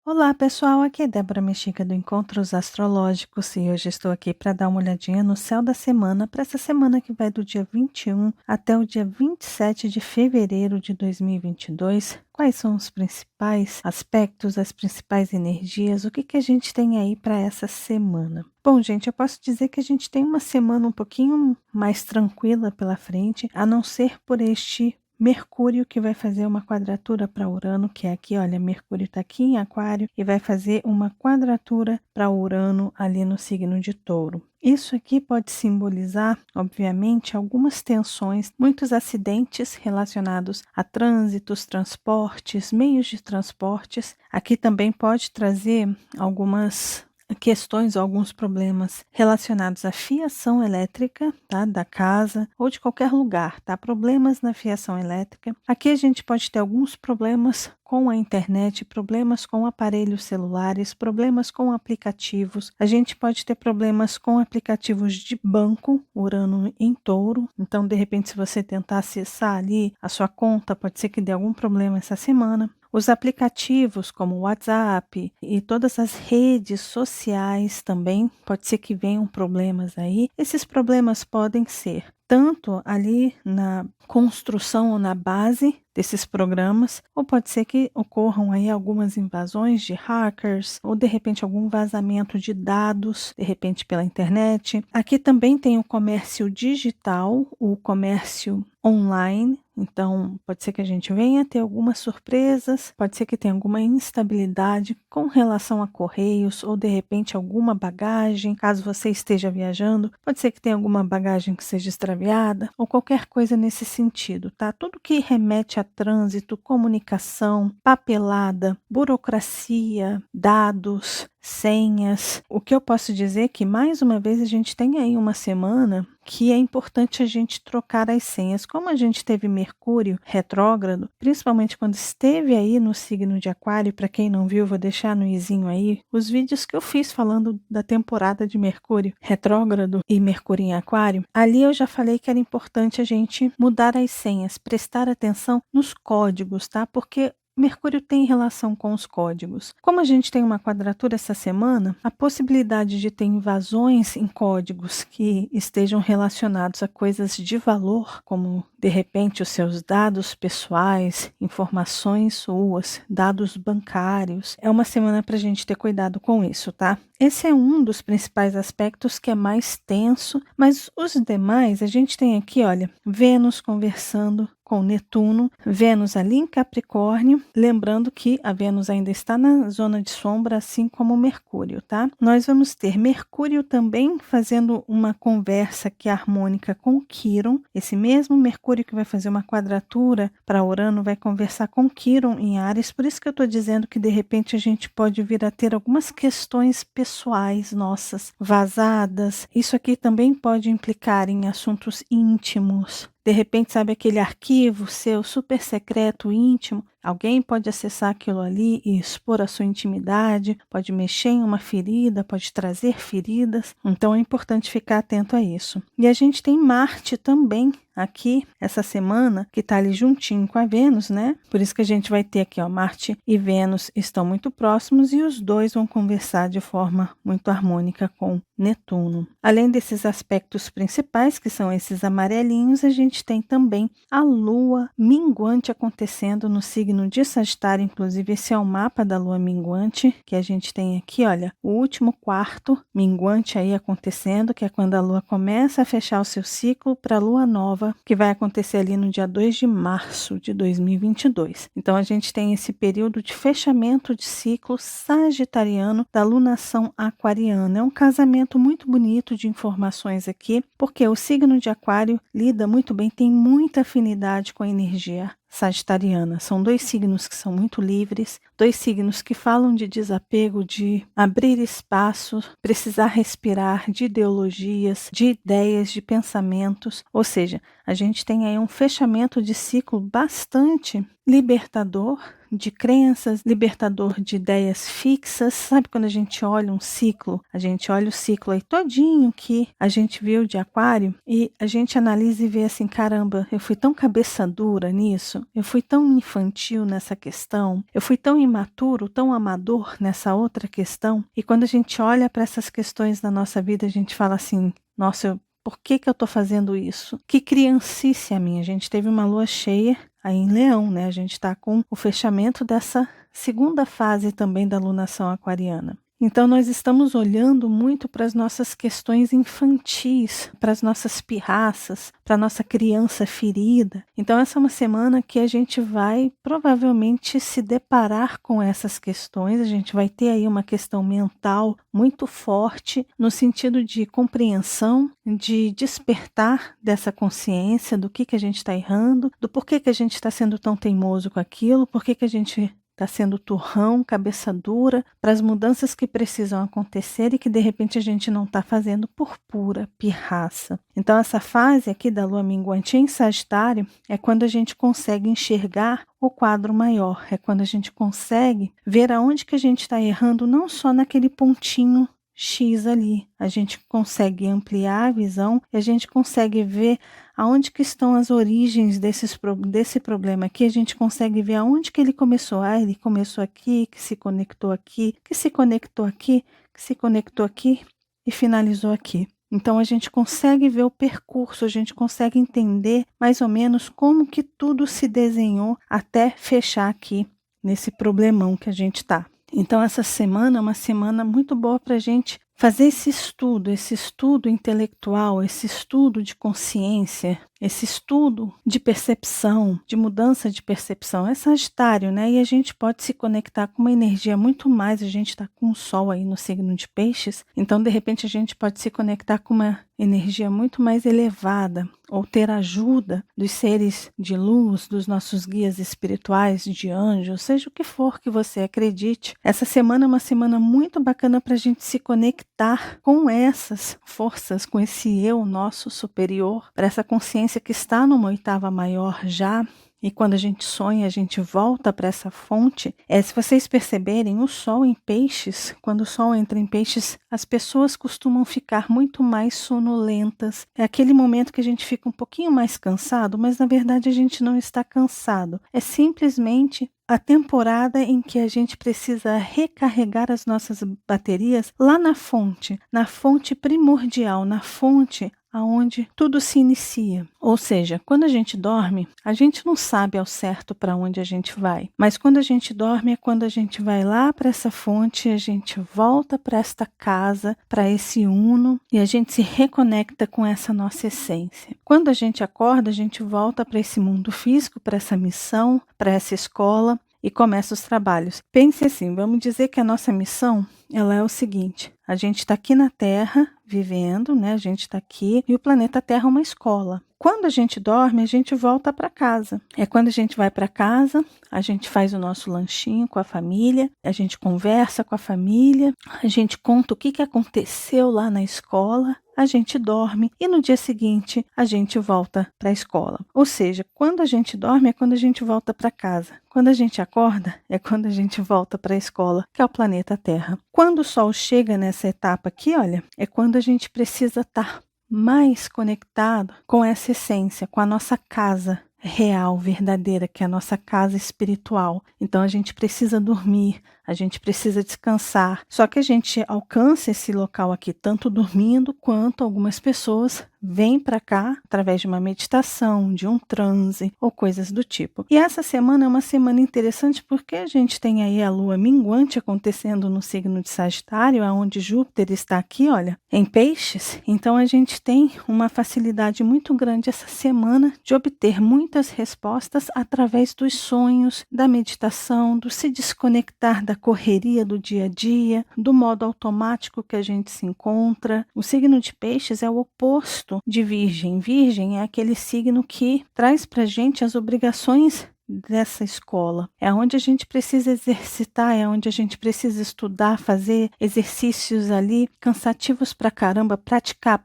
Olá pessoal, aqui é Débora Mexica do Encontros Astrológicos e hoje estou aqui para dar uma olhadinha no céu da semana, para essa semana que vai do dia 21 até o dia 27 de fevereiro de 2022. Quais são os principais aspectos, as principais energias, o que a gente tem aí para essa semana? Bom, gente, eu posso dizer que a gente tem uma semana um pouquinho mais tranquila pela frente, a não ser por este Mercúrio, que vai fazer uma quadratura para Urano, que é aqui, olha, Mercúrio está aqui em Aquário e vai fazer uma quadratura para Urano ali no signo de Touro. Isso aqui pode simbolizar, obviamente, algumas tensões, muitos acidentes relacionados a trânsitos, transportes, meios de transportes. Aqui também pode trazer algumas questões, alguns problemas relacionados à fiação elétrica, tá, da casa ou de qualquer lugar, tá? Problemas na fiação elétrica. Aqui a gente pode ter alguns problemas com a internet, problemas com aparelhos celulares, problemas com aplicativos. A gente pode ter problemas com aplicativos de banco, Urano em Touro. Então, de repente, se você tentar acessar ali a sua conta, pode ser que dê algum problema essa semana. Os aplicativos como o WhatsApp e todas as redes sociais também, pode ser que venham problemas aí. Esses problemas podem ser tanto ali na construção ou na base desses programas, ou pode ser que ocorram aí algumas invasões de hackers, ou de repente algum vazamento de dados, de repente pela internet. Aqui também tem o comércio digital, o comércio online. Então, pode ser que a gente venha ter algumas surpresas, pode ser que tenha alguma instabilidade com relação a correios ou de repente alguma bagagem, caso você esteja viajando, pode ser que tenha alguma bagagem que seja extraviada ou qualquer coisa nesse sentido, tá? Tudo que remete a trânsito, comunicação, papelada, burocracia, dados, senhas. O que eu posso dizer é que, mais uma vez, a gente tem aí uma semana que é importante a gente trocar as senhas. Como a gente teve Mercúrio retrógrado, principalmente quando esteve aí no signo de Aquário, para quem não viu, vou deixar no izinho aí os vídeos que eu fiz falando da temporada de Mercúrio retrógrado e Mercúrio em Aquário. Ali eu já falei que era importante a gente mudar as senhas, prestar atenção nos códigos, tá? Porque Mercúrio tem relação com os códigos. Como a gente tem uma quadratura essa semana, a possibilidade de ter invasões em códigos que estejam relacionados a coisas de valor, como de repente os seus dados pessoais, informações suas, dados bancários, é uma semana para a gente ter cuidado com isso, tá? Esse é um dos principais aspectos que é mais tenso, mas os demais a gente tem aqui, olha, Vênus conversando com Netuno, Vênus ali em Capricórnio, lembrando que a Vênus ainda está na zona de sombra, assim como Mercúrio, tá? Nós vamos ter Mercúrio também fazendo uma conversa que é harmônica com Quirón, esse mesmo Mercúrio que vai fazer uma quadratura para Urano vai conversar com Quirón em Áries, por isso que eu estou dizendo que de repente a gente pode vir a ter algumas questões pessoais nossas vazadas. Isso aqui também pode implicar em assuntos íntimos. De repente, sabe aquele arquivo seu super secreto, íntimo? Alguém pode acessar aquilo ali e expor a sua intimidade, pode mexer em uma ferida, pode trazer feridas. Então é importante ficar atento a isso. E a gente tem Marte também aqui essa semana, que está ali juntinho com a Vênus, né? Por isso que a gente vai ter aqui, ó, Marte e Vênus estão muito próximos e os dois vão conversar de forma muito harmônica com Netuno. Além desses aspectos principais, que são esses amarelinhos, a gente tem também a Lua minguante acontecendo no signo de Sagitário. Inclusive, esse é o mapa da Lua minguante, que a gente tem aqui, olha, o último quarto minguante aí acontecendo, que é quando a Lua começa a fechar o seu ciclo para a Lua nova, que vai acontecer ali no dia 2 de março de 2022. Então, a gente tem esse período de fechamento de ciclo sagitariano da lunação aquariana. É um casamento muito bonito de informações aqui, porque o signo de Aquário lida muito bem, tem muita afinidade com a energia sagitariana. São dois signos que são muito livres, dois signos que falam de desapego, de abrir espaço, precisar respirar, de ideologias, de ideias, de pensamentos. Ou seja, a gente tem aí um fechamento de ciclo bastante libertador de crenças, libertador de ideias fixas. Sabe quando a gente olha um ciclo? A gente olha o ciclo aí todinho que a gente viu de Aquário e a gente analisa e vê assim, caramba, eu fui tão cabeça dura nisso, eu fui tão infantil nessa questão, eu fui tão imaturo, tão amador nessa outra questão. E quando a gente olha para essas questões da nossa vida, a gente fala assim, nossa, por que eu estou fazendo isso? Que criancice a minha. A gente teve uma lua cheia aí em Leão, né? A gente está com o fechamento dessa segunda fase também da lunação aquariana. Então nós estamos olhando muito para as nossas questões infantis, para as nossas pirraças, para a nossa criança ferida. Então essa é uma semana que a gente vai provavelmente se deparar com essas questões, a gente vai ter aí uma questão mental muito forte no sentido de compreensão, de despertar dessa consciência do que a gente está errando, do porquê que a gente está sendo tão teimoso com aquilo, porquê que a gente está sendo turrão, cabeça dura, para as mudanças que precisam acontecer e que de repente a gente não está fazendo por pura pirraça. Então essa fase aqui da lua minguante em Sagitário é quando a gente consegue enxergar o quadro maior, é quando a gente consegue ver aonde que a gente está errando, não só naquele pontinho X ali. A gente consegue ampliar a visão e a gente consegue ver aonde que estão as origens desse problema aqui. A gente consegue ver aonde que ele começou. Ele começou aqui, que se conectou aqui, que se conectou aqui, que se conectou aqui e finalizou aqui. Então a gente consegue ver o percurso, a gente consegue entender mais ou menos como que tudo se desenhou até fechar aqui nesse problemão que a gente está. Então essa semana é uma semana muito boa para a gente fazer esse estudo intelectual, esse estudo de consciência, esse estudo de percepção, de mudança de percepção. É Sagitário, né? E a gente pode se conectar com uma energia muito mais, a gente está com o Sol aí no signo de Peixes, então de repente a gente pode se conectar com uma energia muito mais elevada, ou ter ajuda dos seres de luz, dos nossos guias espirituais, de anjos, seja o que for que você acredite. Essa semana é uma semana muito bacana para a gente se conectar com essas forças, com esse eu nosso superior, para essa consciência que está numa oitava maior já. E quando a gente sonha, a gente volta para essa fonte. Se vocês perceberem, o Sol em Peixes, quando o Sol entra em Peixes, as pessoas costumam ficar muito mais sonolentas. É aquele momento que a gente fica um pouquinho mais cansado, mas na verdade a gente não está cansado. É simplesmente a temporada em que a gente precisa recarregar as nossas baterias lá na fonte primordial, na fonte aonde tudo se inicia. Ou seja, quando a gente dorme, a gente não sabe ao certo para onde a gente vai. Mas quando a gente dorme é quando a gente vai lá para essa fonte, a gente volta para esta casa, para esse uno, e a gente se reconecta com essa nossa essência. Quando a gente acorda, a gente volta para esse mundo físico, para essa missão, para essa escola, e começa os trabalhos. Pense assim, vamos dizer que a nossa missão, ela é o seguinte: a gente está aqui na Terra, vivendo, né? A gente está aqui, e o planeta Terra é uma escola. Quando a gente dorme, a gente volta para casa. É quando a gente vai para casa, a gente faz o nosso lanchinho com a família, a gente conversa com a família, a gente conta o que aconteceu lá na escola, a gente dorme e no dia seguinte a gente volta para a escola. Ou seja, quando a gente dorme é quando a gente volta para casa. Quando a gente acorda é quando a gente volta para a escola, que é o planeta Terra. Quando o Sol chega nessa etapa aqui, olha, é quando a gente precisa estar mais conectado com essa essência, com a nossa casa real, verdadeira, que é a nossa casa espiritual. Então a gente precisa dormir, a gente precisa descansar. Só que a gente alcança esse local aqui tanto dormindo quanto algumas pessoas vêm para cá através de uma meditação, de um transe ou coisas do tipo. E essa semana é uma semana interessante porque a gente tem aí a lua minguante acontecendo no signo de Sagitário, onde Júpiter está aqui, olha, em Peixes. Então a gente tem uma facilidade muito grande essa semana de obter muitas respostas através dos sonhos, da meditação, do se desconectar da correria do dia a dia, do modo automático que a gente se encontra. O signo de Peixes é o oposto de Virgem. Virgem é aquele signo que traz para a gente as obrigações dessa escola. É onde a gente precisa exercitar, é onde a gente precisa estudar, fazer exercícios ali cansativos pra caramba, praticar,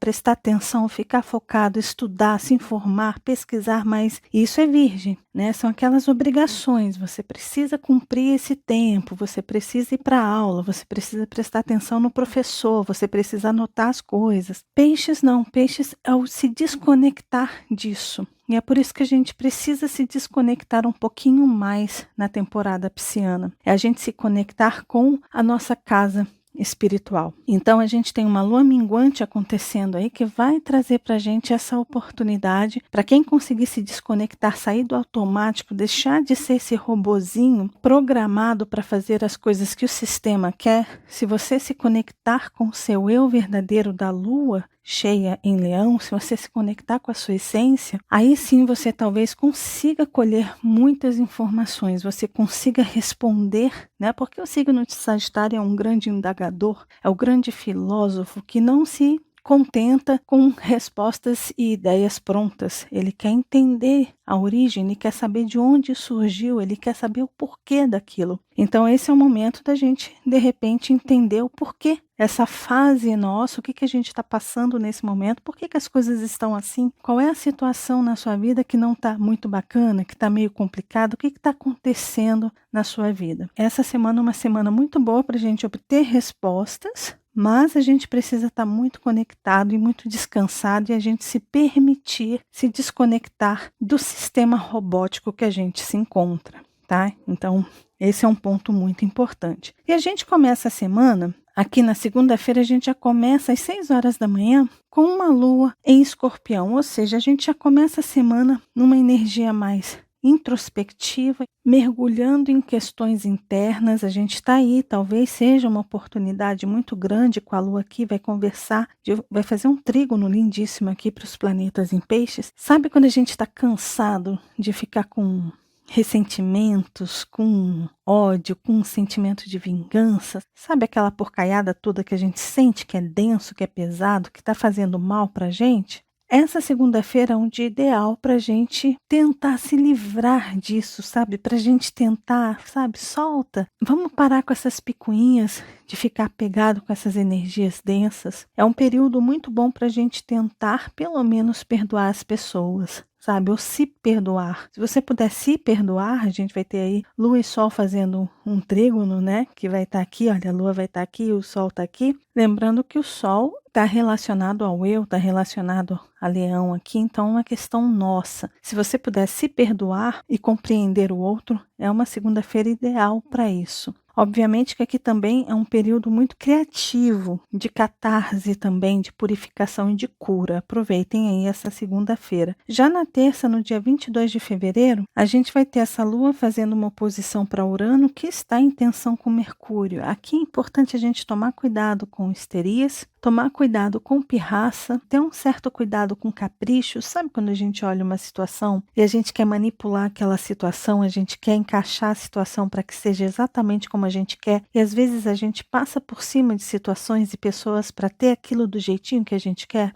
prestar atenção, ficar focado, estudar, se informar, pesquisar mais. Isso é Virgem, né? São aquelas obrigações, você precisa cumprir esse tempo, você precisa ir para a aula, você precisa prestar atenção no professor, você precisa anotar as coisas. Peixes não, Peixes é o se desconectar disso. E é por isso que a gente precisa se desconectar um pouquinho mais na temporada pisciana. É a gente se conectar com a nossa casa espiritual. Então a gente tem uma lua minguante acontecendo aí que vai trazer para a gente essa oportunidade para quem conseguir se desconectar, sair do automático, deixar de ser esse robozinho programado para fazer as coisas que o sistema quer. Se você se conectar com o seu eu verdadeiro da lua cheia em Leão, se você se conectar com a sua essência, aí sim você talvez consiga colher muitas informações, você consiga responder, né? Porque o signo de Sagitário é um grande indagador, é o grande filósofo que não se contenta com respostas e ideias prontas. Ele quer entender a origem, ele quer saber de onde surgiu, ele quer saber o porquê daquilo. Então esse é o momento da gente, de repente, entender o porquê. Essa fase nossa, o que a gente está passando nesse momento, por que as coisas estão assim, qual é a situação na sua vida que não está muito bacana, que está meio complicado, o que está acontecendo na sua vida. Essa semana é uma semana muito boa para a gente obter respostas, mas a gente precisa estar muito conectado e muito descansado e a gente se permitir se desconectar do sistema robótico que a gente se encontra, tá? Então, esse é um ponto muito importante. E a gente começa a semana, aqui na segunda-feira, a gente já começa às 6 horas da manhã com uma lua em Escorpião, ou seja, a gente já começa a semana numa energia mais introspectiva, mergulhando em questões internas. A gente está aí, talvez seja uma oportunidade muito grande com a Lua aqui, vai conversar, vai fazer um trígono lindíssimo aqui para os planetas em peixes. Sabe quando a gente está cansado de ficar com ressentimentos, com ódio, com um sentimento de vingança? Sabe aquela porcaiada toda que a gente sente que é denso, que é pesado, que está fazendo mal para a gente? Essa segunda-feira é um dia ideal para a gente tentar se livrar disso, sabe? Para a gente tentar, sabe? Solta. Vamos parar com essas picuinhas de ficar pegado com essas energias densas. É um período muito bom para a gente tentar, pelo menos, perdoar as pessoas, sabe? Ou se perdoar. Se você puder se perdoar, a gente vai ter aí Lua e Sol fazendo um trígono, né? Que vai estar aqui, olha, a Lua vai estar aqui, o Sol está aqui. Lembrando que o Sol está relacionado ao eu, está relacionado a Leão aqui, então é uma questão nossa. Se você puder se perdoar e compreender o outro, é uma segunda-feira ideal para isso. Obviamente que aqui também é um período muito criativo, de catarse também, de purificação e de cura. Aproveitem aí essa segunda-feira. Já na terça, no dia 22 de fevereiro, a gente vai ter essa Lua fazendo uma oposição para Urano, que está em tensão com Mercúrio. Aqui é importante a gente tomar cuidado com histerias, tomar cuidado com pirraça, ter um certo cuidado com capricho. Sabe quando a gente olha uma situação e a gente quer manipular aquela situação, a gente quer encaixar a situação para que seja exatamente como a gente quer, e às vezes a gente passa por cima de situações e pessoas para ter aquilo do jeitinho que a gente quer?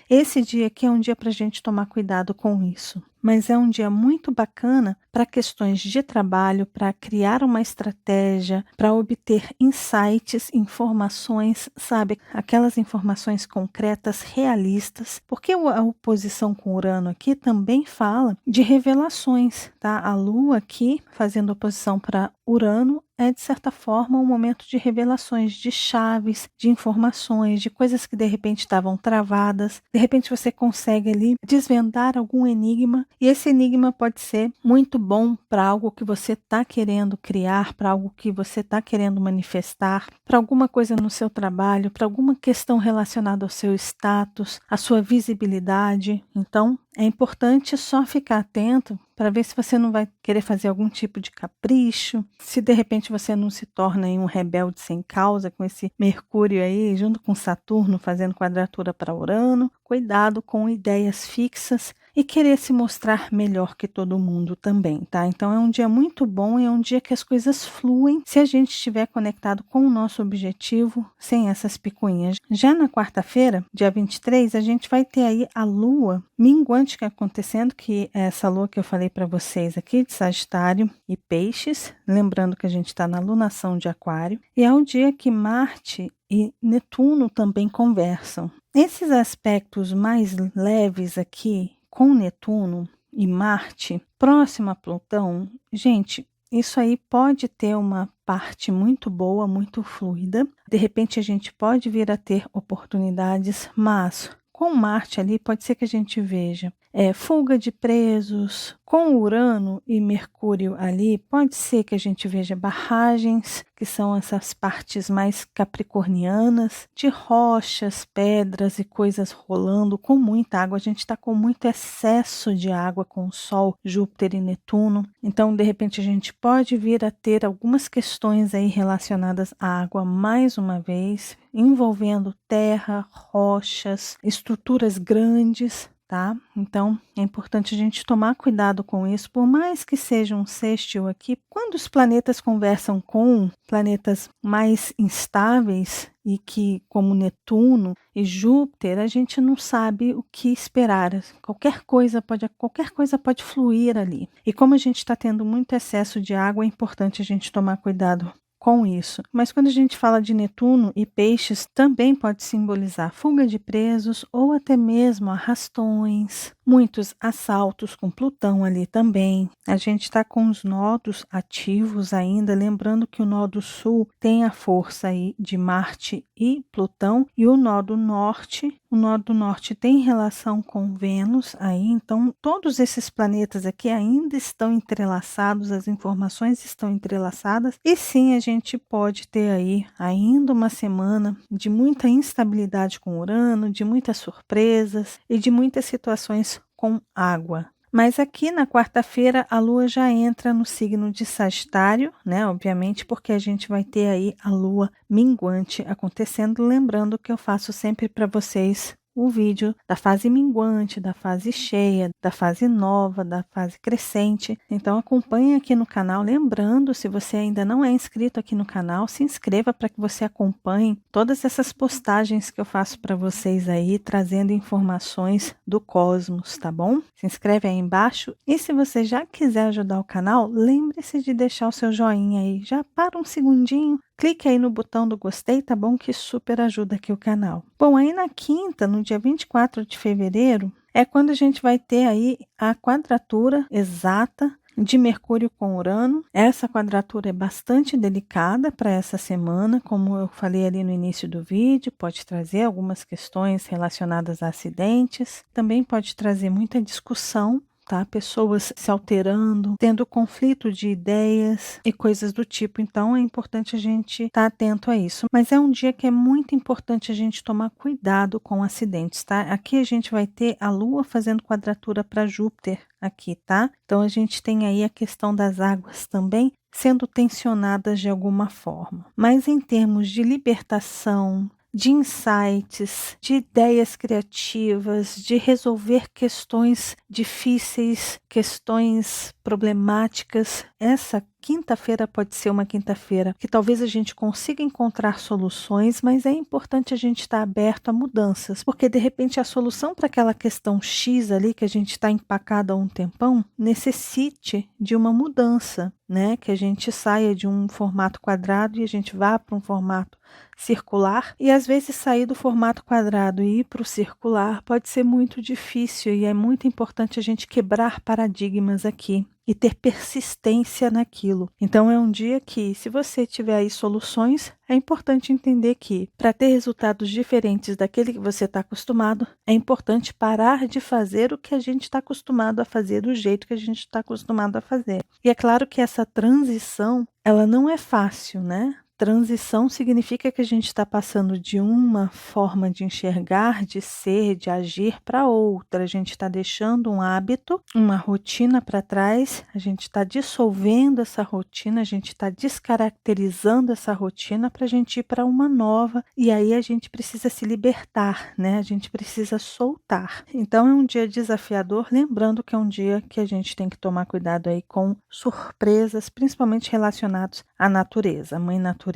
Esse dia aqui é um dia para a gente tomar cuidado com isso. Mas é um dia muito bacana para questões de trabalho, para criar uma estratégia, para obter insights, informações, sabe? Aquelas informações concretas, realistas. Porque a oposição com Urano aqui também fala de revelações, tá? A Lua aqui, fazendo oposição para Urano, é de certa forma um momento de revelações, de chaves, de informações, de coisas que de repente estavam travadas. De repente você consegue ali desvendar algum enigma. E esse enigma pode ser muito bom para algo que você está querendo criar, para algo que você está querendo manifestar, para alguma coisa no seu trabalho, para alguma questão relacionada ao seu status, à sua visibilidade. Então, é importante só ficar atento para ver se você não vai querer fazer algum tipo de capricho, se de repente você não se torna um rebelde sem causa com esse Mercúrio aí, junto com Saturno fazendo quadratura para Urano. Cuidado com ideias fixas e querer se mostrar melhor que todo mundo também, tá? Então é um dia muito bom, é um dia que as coisas fluem se a gente estiver conectado com o nosso objetivo, sem essas picuinhas. Já na quarta-feira, dia 23, a gente vai ter aí a Lua minguante que acontecendo, que é essa Lua que eu falei para vocês aqui, de Sagitário e Peixes, lembrando que a gente está na lunação de Aquário, e é um dia que Marte e Netuno também conversam. Esses aspectos mais leves aqui, com Netuno e Marte, próximo a Plutão, gente, isso aí pode ter uma parte muito boa, muito fluida. De repente a gente pode vir a ter oportunidades, mas com Marte ali pode ser que a gente veja fuga de presos. Com Urano e Mercúrio ali, pode ser que a gente veja barragens, que são essas partes mais capricornianas, de rochas, pedras e coisas rolando com muita água. A gente está com muito excesso de água com o Sol, Júpiter e Netuno. Então, de repente, a gente pode vir a ter algumas questões aí relacionadas à água mais uma vez, envolvendo terra, rochas, estruturas grandes. Tá? Então, é importante a gente tomar cuidado com isso, por mais que seja um sextil aqui, quando os planetas conversam com planetas mais instáveis e que, como Netuno e Júpiter, a gente não sabe o que esperar. Qualquer coisa pode fluir ali. E como a gente está tendo muito excesso de água, é importante a gente tomar cuidado com isso. Mas quando a gente fala de Netuno e Peixes, também pode simbolizar fuga de presos ou até mesmo arrastões, muitos assaltos com Plutão ali também. A gente está com os nodos ativos ainda, lembrando que o nó do sul tem a força aí de Marte e Plutão, e o nó do norte tem relação com Vênus aí, então todos esses planetas aqui ainda estão entrelaçados, as informações estão entrelaçadas, e sim, a gente pode ter aí ainda uma semana de muita instabilidade com Urano, de muitas surpresas e de muitas situações com água. Mas aqui na quarta-feira a Lua já entra no signo de Sagitário, né? Obviamente, porque a gente vai ter aí a Lua minguante acontecendo. Lembrando que eu faço sempre para vocês o vídeo da fase minguante, da fase cheia, da fase nova, da fase crescente. Então acompanhe aqui no canal. Lembrando, se você ainda não é inscrito aqui no canal, se inscreva para que você acompanhe todas essas postagens que eu faço para vocês aí, trazendo informações do cosmos, tá bom? Se inscreve aí embaixo, e se você já quiser ajudar o canal, lembre-se de deixar o seu joinha aí. Já para um segundinho, clique aí no botão do gostei, tá bom? Que super ajuda aqui o canal. Bom, aí na quinta, no dia 24 de fevereiro, é quando a gente vai ter aí a quadratura exata de Mercúrio com Urano. Essa quadratura é bastante delicada para essa semana, como eu falei ali no início do vídeo, pode trazer algumas questões relacionadas a acidentes, também pode trazer muita discussão, tá? Pessoas se alterando, tendo conflito de ideias e coisas do tipo. Então é importante a gente estar atento a isso. Mas é um dia que é muito importante a gente tomar cuidado com acidentes, tá? Aqui a gente vai ter a Lua fazendo quadratura para Júpiter aqui, tá? Então a gente tem aí a questão das águas também sendo tensionadas de alguma forma. Mas em termos de libertação, de insights, de ideias criativas, de resolver questões difíceis, questões problemáticas, essa quinta-feira pode ser uma quinta-feira que talvez a gente consiga encontrar soluções, mas é importante a gente estar aberto a mudanças, porque de repente a solução para aquela questão X ali que a gente está empacado há um tempão necessite de uma mudança, né? Que a gente saia de um formato quadrado e a gente vá para um formato circular, e às vezes sair do formato quadrado e ir para o circular pode ser muito difícil, e é muito importante a gente quebrar paradigmas aqui e ter persistência naquilo. Então é um dia que, se você tiver aí soluções, é importante entender que, para ter resultados diferentes daquele que você está acostumado, é importante parar de fazer o que a gente está acostumado a fazer do jeito que a gente está acostumado a fazer. E é claro que essa transição, ela não é fácil, né? Transição significa que a gente está passando de uma forma de enxergar, de ser, de agir para outra. A gente está deixando um hábito, uma rotina para trás, a gente está dissolvendo essa rotina, a gente está descaracterizando essa rotina para a gente ir para uma nova. E aí a gente precisa se libertar, né? A gente precisa soltar. Então é um dia desafiador, lembrando que é um dia que a gente tem que tomar cuidado aí com surpresas, principalmente relacionados à natureza, mãe natureza.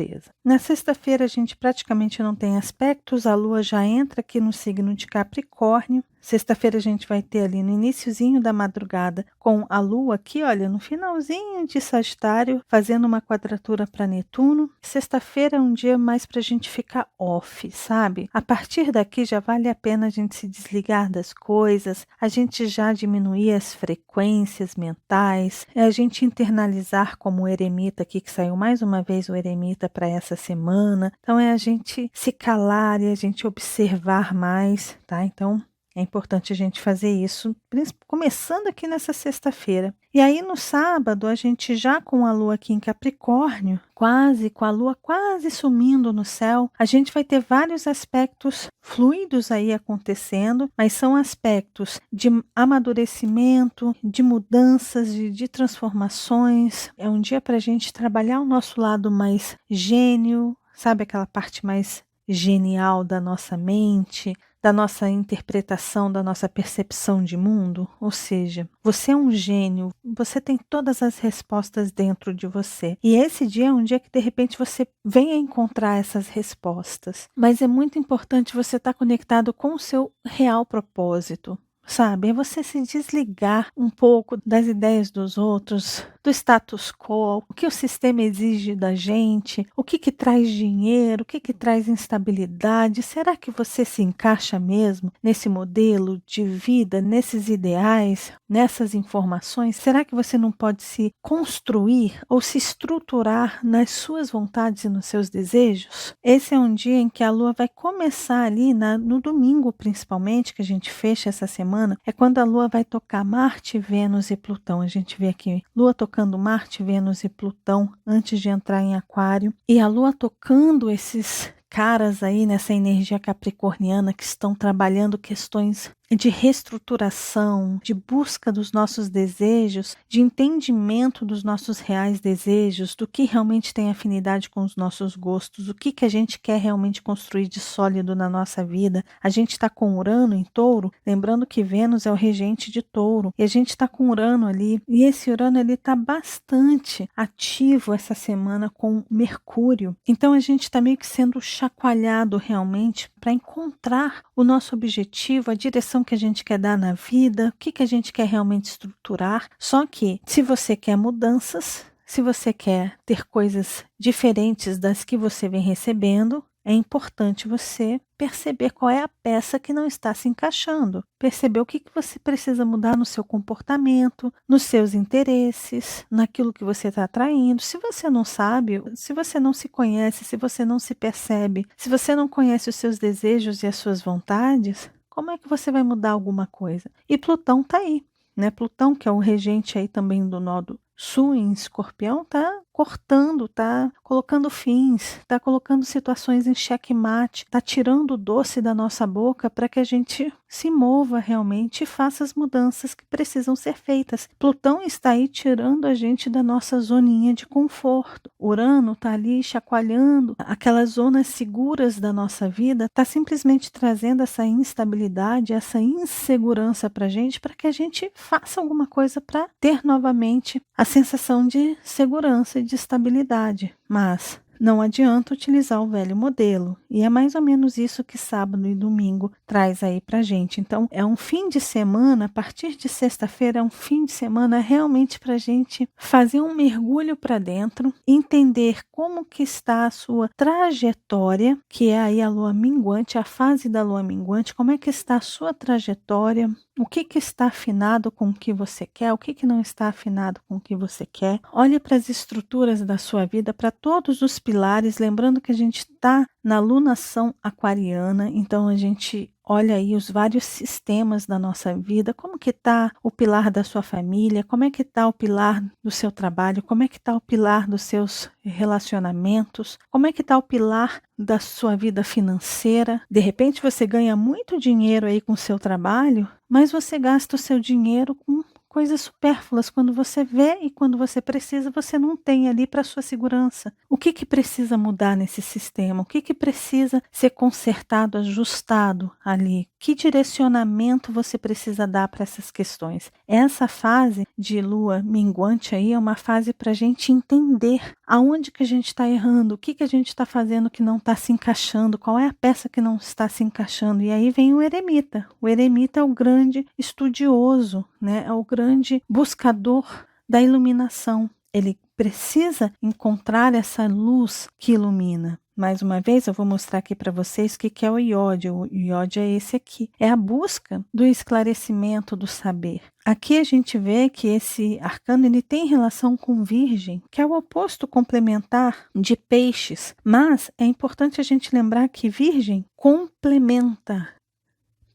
Na sexta-feira a gente praticamente não tem aspectos, a Lua já entra aqui no signo de Capricórnio. Sexta-feira a gente vai ter ali no iniciozinho da madrugada com a Lua aqui, olha, no finalzinho de Sagitário, fazendo uma quadratura para Netuno. Sexta-feira é um dia mais para a gente ficar off, sabe? A partir daqui já vale a pena a gente se desligar das coisas, a gente já diminuir as frequências mentais, a gente internalizar como o eremita aqui, que saiu mais uma vez o eremita para essa semana. Então é a gente se calar e a gente observar mais, tá? Então É importante a gente fazer isso, começando aqui nessa sexta-feira. E aí no sábado, a gente já com a lua aqui em Capricórnio, com a lua quase sumindo no céu, a gente vai ter vários aspectos fluidos aí acontecendo, mas são aspectos de amadurecimento, de mudanças, de transformações. É um dia para a gente trabalhar o nosso lado mais gênio, sabe aquela parte mais genial da nossa mente, da nossa interpretação, da nossa percepção de mundo? Ou seja, você é um gênio, você tem todas as respostas dentro de você. E esse dia é um dia que de repente você venha encontrar essas respostas. Mas é muito importante você estar conectado com o seu real propósito. Sabe, é você se desligar um pouco das ideias dos outros, do status quo, o que o sistema exige da gente, o que traz dinheiro, o que traz instabilidade. Será que você se encaixa mesmo nesse modelo de vida, nesses ideais, nessas informações? Será que você não pode se construir ou se estruturar nas suas vontades e nos seus desejos? Esse é um dia em que a lua vai começar ali no domingo, principalmente, que a gente fecha essa semana. É quando a lua vai tocar Marte, Vênus e Plutão. A gente vê aqui lua tocando Marte, Vênus e Plutão antes de entrar em Aquário. E a lua tocando esses caras aí nessa energia capricorniana que estão trabalhando questões de reestruturação, de busca dos nossos desejos, de entendimento dos nossos reais desejos, do que realmente tem afinidade com os nossos gostos, o que a gente quer realmente construir de sólido na nossa vida. A gente está com Urano em Touro, lembrando que Vênus é o regente de Touro, e a gente está com Urano ali, e esse Urano ele está bastante ativo essa semana com Mercúrio. Então a gente está meio que sendo chacoalhado realmente para encontrar o nosso objetivo, a direção que a gente quer dar na vida, o que a gente quer realmente estruturar. Só que se você quer mudanças, se você quer ter coisas diferentes das que você vem recebendo, é importante você perceber qual é a peça que não está se encaixando. Perceber o que você precisa mudar no seu comportamento, nos seus interesses, naquilo que você está atraindo. Se você não sabe, se você não se conhece, se você não se percebe, se você não conhece os seus desejos e as suas vontades, como é que você vai mudar alguma coisa? E Plutão está aí, né? Plutão, que é o regente aí também do nodo Sul em Escorpião, está cortando, está colocando fins, está colocando situações em xeque-mate, está tirando o doce da nossa boca para que a gente se mova realmente e faça as mudanças que precisam ser feitas. Plutão está aí tirando a gente da nossa zoninha de conforto. Urano está ali chacoalhando aquelas zonas seguras da nossa vida, está simplesmente trazendo essa instabilidade, essa insegurança para que a gente faça alguma coisa para ter novamente a sensação de segurança e de estabilidade. Mas não adianta utilizar o velho modelo. E é mais ou menos isso que sábado e domingo traz aí pra gente. Então, é um fim de semana, a partir de sexta-feira, é um fim de semana realmente pra gente fazer um mergulho para dentro, entender como que está a sua trajetória, que é aí a lua minguante, a fase da lua minguante, como é que está a sua trajetória, o que está afinado com o que você quer, o que não está afinado com o que você quer. Olhe para as estruturas da sua vida, para todos os pilares, lembrando que a gente está na lunação aquariana, então a gente olha aí os vários sistemas da nossa vida, como que está o pilar da sua família, como é que está o pilar do seu trabalho, como é que está o pilar dos seus relacionamentos, como é que está o pilar da sua vida financeira. De repente você ganha muito dinheiro aí com o seu trabalho, mas você gasta o seu dinheiro com coisas supérfluas. Quando você vê e quando você precisa, você não tem ali para sua segurança. O que precisa mudar nesse sistema? O que precisa ser consertado, ajustado ali? Que direcionamento você precisa dar para essas questões? Essa fase de lua minguante aí é uma fase para a gente entender aonde que a gente está errando, o que a gente está fazendo que não está se encaixando, qual é a peça que não está se encaixando. E aí vem o eremita. O eremita é o grande estudioso, né? É o grande buscador da iluminação. Ele precisa encontrar essa luz que ilumina. Mais uma vez, eu vou mostrar aqui para vocês o que é o iódio. O iódio é esse aqui. É a busca do esclarecimento do saber. Aqui a gente vê que esse arcano ele tem relação com Virgem, que é o oposto complementar de Peixes. Mas é importante a gente lembrar que Virgem complementa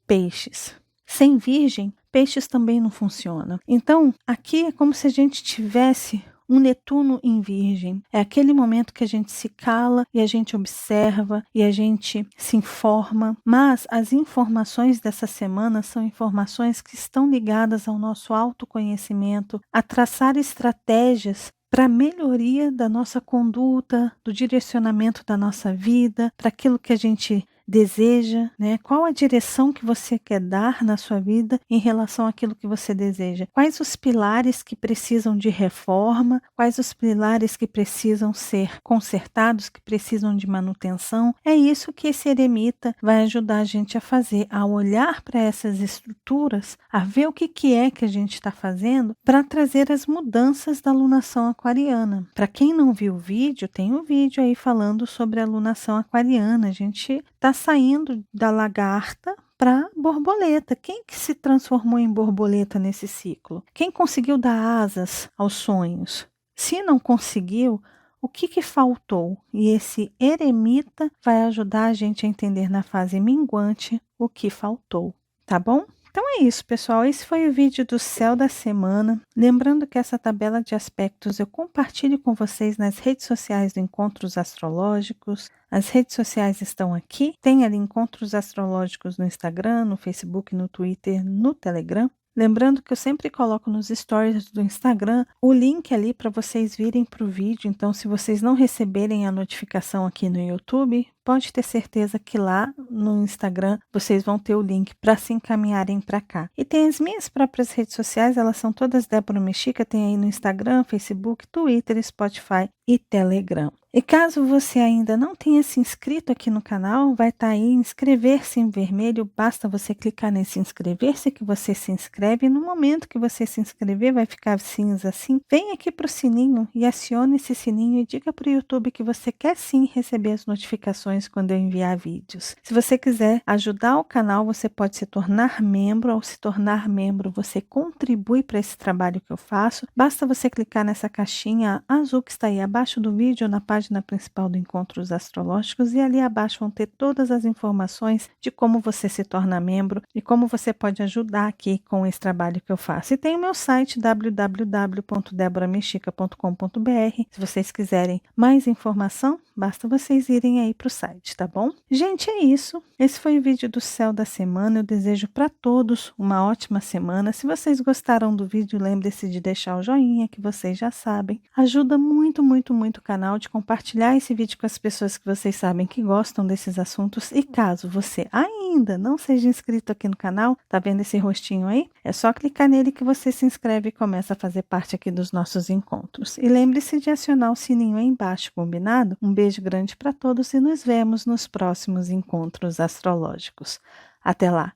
Peixes. Sem Virgem, Peixes também não funciona. Então, aqui é como se a gente tivesse um Netuno em Virgem. É aquele momento que a gente se cala e a gente observa e a gente se informa. Mas as informações dessa semana são informações que estão ligadas ao nosso autoconhecimento, a traçar estratégias para a melhoria da nossa conduta, do direcionamento da nossa vida, para aquilo que a gente deseja, né? Qual a direção que você quer dar na sua vida em relação àquilo que você deseja? Quais os pilares que precisam de reforma? Quais os pilares que precisam ser consertados, que precisam de manutenção? É isso que esse eremita vai ajudar a gente a fazer, a olhar para essas estruturas, a ver o que é que a gente está fazendo para trazer as mudanças da alunação aquariana. Para quem não viu o vídeo, tem um vídeo aí falando sobre a alunação aquariana. A gente está saindo da lagarta para borboleta. Quem que se transformou em borboleta nesse ciclo? Quem conseguiu dar asas aos sonhos? Se não conseguiu, o que faltou? E esse eremita vai ajudar a gente a entender na fase minguante o que faltou, tá bom? Então é isso, pessoal. Esse foi o vídeo do céu da semana. Lembrando que essa tabela de aspectos eu compartilho com vocês nas redes sociais do Encontros Astrológicos. As redes sociais estão aqui. Tem ali Encontros Astrológicos no Instagram, no Facebook, no Twitter, no Telegram. Lembrando que eu sempre coloco nos stories do Instagram o link ali para vocês virem para o vídeo. Então, se vocês não receberem a notificação aqui no YouTube, pode ter certeza que lá no Instagram vocês vão ter o link para se encaminharem para cá. E tem as minhas próprias redes sociais, elas são todas Débora Mexica, tem aí no Instagram, Facebook, Twitter, Spotify e Telegram. E caso você ainda não tenha se inscrito aqui no canal, vai estar aí inscrever-se em vermelho, basta você clicar nesse inscrever-se que você se inscreve. E no momento que você se inscrever, vai ficar cinza assim. Vem aqui para o sininho e acione esse sininho e diga para o YouTube que você quer sim receber as notificações quando eu enviar vídeos. Se você quiser ajudar o canal, você pode se tornar membro. Ao se tornar membro, você contribui para esse trabalho que eu faço. Basta você clicar nessa caixinha azul que está aí abaixo do vídeo, na página principal do Encontros Astrológicos, e ali abaixo vão ter todas as informações de como você se torna membro e como você pode ajudar aqui com esse trabalho que eu faço. E tem o meu site www.deboramexica.com.br. Se vocês quiserem mais informação, basta vocês irem aí para o site, tá bom? Gente, é isso. Esse foi o vídeo do céu da semana. Eu desejo para todos uma ótima semana. Se vocês gostaram do vídeo, lembre-se de deixar o joinha, que vocês já sabem. Ajuda muito, muito, muito o canal, de compartilhar esse vídeo com as pessoas que vocês sabem que gostam desses assuntos. E caso você ainda não seja inscrito aqui no canal, tá vendo esse rostinho aí? É só clicar nele que você se inscreve e começa a fazer parte aqui dos nossos encontros. E lembre-se de acionar o sininho aí embaixo, combinado? Um beijo grande para todos e nos vemos nos próximos encontros astrológicos. Até lá.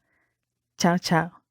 Tchau, tchau.